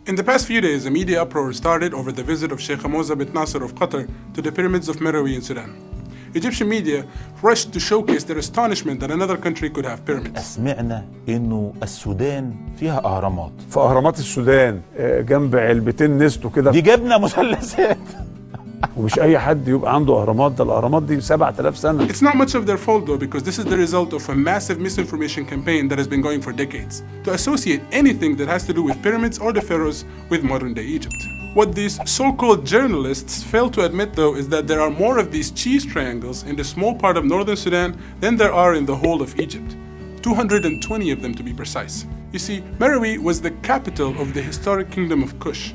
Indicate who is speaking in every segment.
Speaker 1: In the past few days, a media uproar started over the visit of Sheikh Hamza bin Nasser of Qatar to the pyramids of Meroe in Sudan. Egyptian media rushed to showcase their astonishment that another country could have pyramids.
Speaker 2: سمعنا إنه السودان فيها أهرامات.
Speaker 3: في أهرامات السودان جنب علبتين نستو كده.
Speaker 2: دي جبنة مثلثات.
Speaker 3: ومش أي حد يبقى عنده أهرامات، ده الأهرامات دي 7000 سنة.
Speaker 1: It's not much of their fault though, because this is the result of a massive misinformation campaign that has been going for decades to associate anything that has to do with pyramids or the pharaohs with modern-day Egypt. What these so-called journalists fail to admit though is that there are more of these cheese triangles in the small part of northern Sudan than there are in the whole of Egypt. 220 of them to be precise. You see, Meroe was the capital of the historic kingdom of Kush.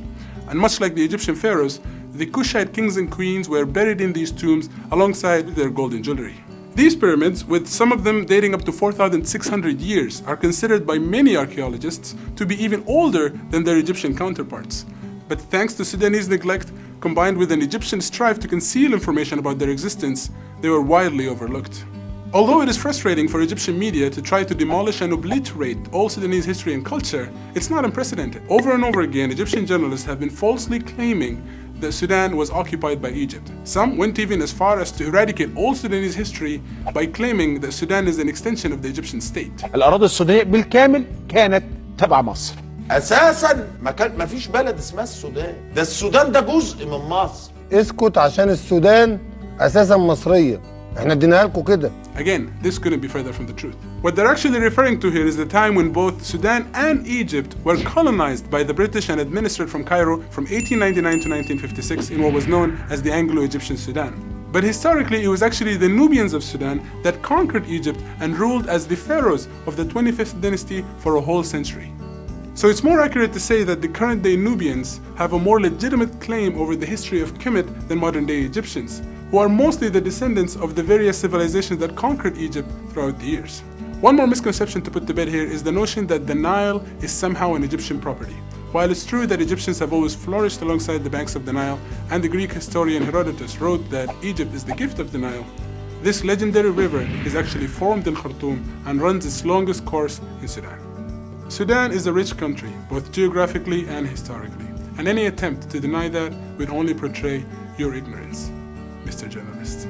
Speaker 1: And much like the Egyptian pharaohs, the Kushite kings and queens were buried in these tombs alongside their golden jewelry. These pyramids, with some of them dating up to 4,600 years, are considered by many archaeologists to be even older than their Egyptian counterparts. But thanks to Sudanese neglect, combined with an Egyptian strive to conceal information about their existence, they were widely overlooked. Although it is frustrating for Egyptian media to try to demolish and obliterate all Sudanese history and culture, it's not unprecedented. Over and over again, Egyptian journalists have been falsely claiming that Sudan was occupied by Egypt. Some went even as far as to eradicate all Sudanese history by claiming that Sudan is an extension of the Egyptian state.
Speaker 4: الأراضي السودانية بالكامل كانت تبع مصر.
Speaker 5: أساساً ما فيش بلد اسمها السودان، ده السودان ده جزء من مصر.
Speaker 6: اسكت عشان السودان أساساً مصرية. احنا اديناها لكم كده.
Speaker 1: Again, this couldn't be further from the truth. What they're actually referring to here is the time when both Sudan and Egypt were colonized by the British and administered from Cairo from 1899 to 1956 in what was known as the Anglo-Egyptian Sudan. But historically, it was actually the Nubians of Sudan that conquered Egypt and ruled as the pharaohs of the 25th dynasty for a whole century. So it's more accurate to say that the current-day Nubians have a more legitimate claim over the history of Kemet than modern-day Egyptians, who are mostly the descendants of the various civilizations that conquered Egypt throughout the years. One more misconception to put to bed here is the notion that the Nile is somehow an Egyptian property. While it's true that Egyptians have always flourished alongside the banks of the Nile, and the Greek historian Herodotus wrote that Egypt is the gift of the Nile, this legendary river is actually formed in Khartoum and runs its longest course in Sudan. Sudan is a rich country, both geographically and historically, and any attempt to deny that would only portray your ignorance, Mr. Journalist.